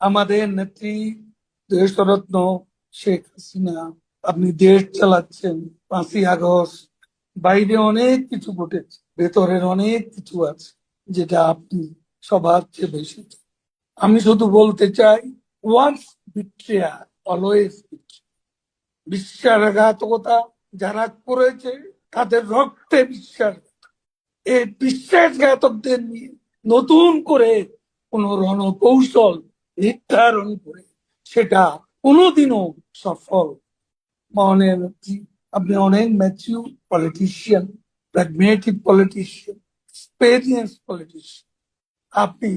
আমাদের নেত্রী দেশরত্ন শেখ হাসিনা, আপনি দেশ চালাচ্ছেন। 5ই আগস্ট বাইরে অনেক কিছু ঘটেছে, ভেতরের অনেক কিছু আছে যেটা আপনি সবার চেয়ে বেশি। আমি শুধু বলতে চাই, ওয়ান্স বিট্রিয়ার অলওয়েজ বিশ্বাসঘাতকতা যারা করেছে তাদের রক্তে বিশ্বাস। এই বিশ্বাসঘাতকদের নিয়ে নতুন করে কোন রণকৌশল নির্ধারণ করে সেটা কোনোদিনও সফল মানের। আপনি অনেক mature politician, pragmatic politician, experience politician. আপনি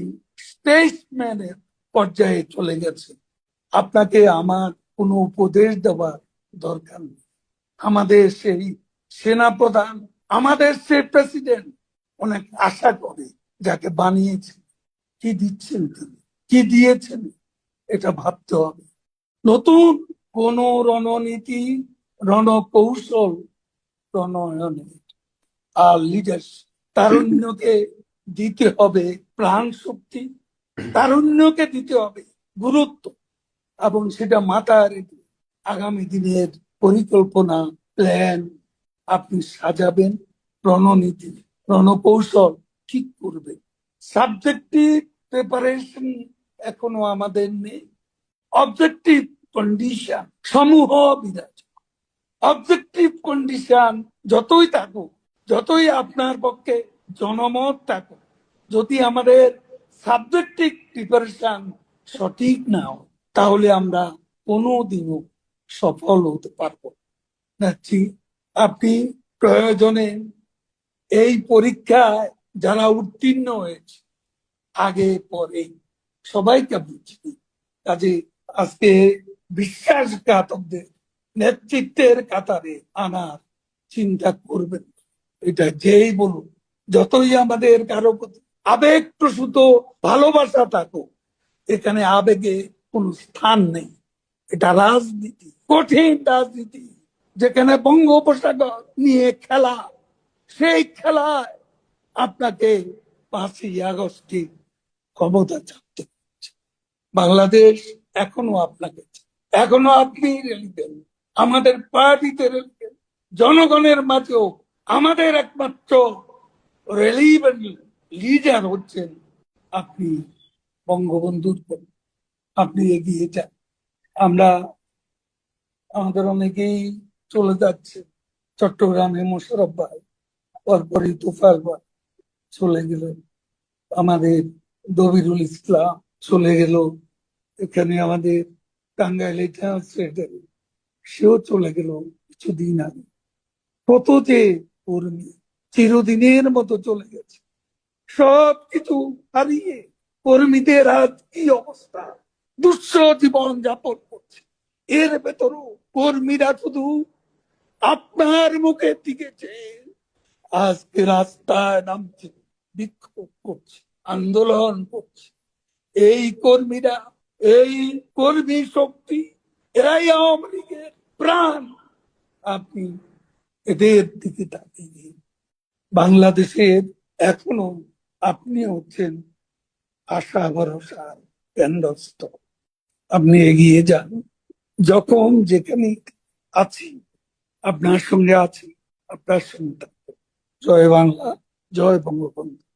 স্টেটসম্যানের পর্যায়ে চলে গেছেন। আপনাকে আমার কোনো উপদেশ দেওয়ার দরকার নেই। আমাদের সেই সেনাপ্রধান, আমাদের সেই প্রেসিডেন্ট অনেক আশা করে যাকে বানিয়েছেন, কি দিচ্ছেন তিনি, কি দিয়েছেন, এটা ভাবতে হবে। নতুন কোন রণনীতি, রণকৌশল প্রণয়নে আর লিডারশিপ, তারুণ্যকে দিতে হবে প্রাণ শক্তি, তারুণ্যকে দিতে হবে গুরুত্ব, এবং সেটা মাথায় রেখে আগামী দিনের পরিকল্পনা, প্ল্যান আপনি সাজাবেন, রণনীতি, রণকৌশল ঠিক করবেন। সাবজেক্টিভ প্রিপারেশন এখনো আমাদের নেই, অবজেক্টিভ কন্ডিশন সমূহ বিরাজ। অবজেক্টিভ কন্ডিশন যতই থাকুক, যতই আপনার পক্ষে জনমত থাকুক, যদি আমাদের সাবজেক্টিভ প্রিপারেশন সঠিক না হয়, তাহলে আমরা কোনোদিনও সফল হতে পারবো না। আপনি প্রয়োজনে এই পরীক্ষায় যারা উত্তীর্ণ হয়েছে, আগে পরে সবাইকে বুঝছি, কাজে আজকে বিশ্বাসঘাতকদের নেতৃত্বের কাতারে আনার চিন্তা করবেন। এটা যেই বলুন, যতই আমাদের কারো প্রতি আবেগ প্রসূত ভালোবাসা থাকুক, এখানে আবেগে কোনো স্থান নেই। এটা রাজনীতি, কঠিন রাজনীতি, যেখানে বঙ্গোপসাগর নিয়ে খেলা। সেই খেলায় আপনাকে 5ই আগস্টে ক্ষমতা চাপতে হচ্ছে। বাংলাদেশ এখনো আপনাকে, এখনো আপনি রেলিভেন্ট, আমাদের পার্টিতে রেলিভেন্ট, জনগণের মাঝেও আমাদের একমাত্র রেলিভেন্ট লিডার হচ্ছেন আপনি, বঙ্গবন্ধুর। আপনি এগিয়ে যান। আমরা আমাদের অনেকেই চলে যাচ্ছে, চট্টগ্রামে মোশাররফ ভাই, পরপরই তোফায়েল ভাই চলে গেলেন, আমাদের দবিরুল ইসলাম চলে গেল, এখানে আমাদের টাঙ্গাইলে সেক্রেটারি সেও চলে গেল কিছুদিন আগে। কত যে কর্মী চিরদিনের মতো চলে গেছে, সবকিছু হারিয়ে কর্মীদের আজ কি অবস্থা, দুঃসহ জীবন যাপন করছে। এর ভেতরও কর্মীরা শুধু আপনার মুখের দিকে চেয়ে আজকে রাস্তায় নামছে, বিক্ষোভ করছে, আন্দোলন করছে। এই কর্মীরা, এই কর্মী শক্তি, এরাই আওয়ামী লীগের প্রাণ। আপনি এদের দিকে তাকিয়ে, বাংলাদেশের এখনো আপনি হচ্ছেন আশা ভরসার কেন্দ্রস্থল। আপনি এগিয়ে যান, যখন যেখানে আছি আপনার সঙ্গে আছি, আপনার সঙ্গে থাকবো। জয় বাংলা, জয় বঙ্গবন্ধু।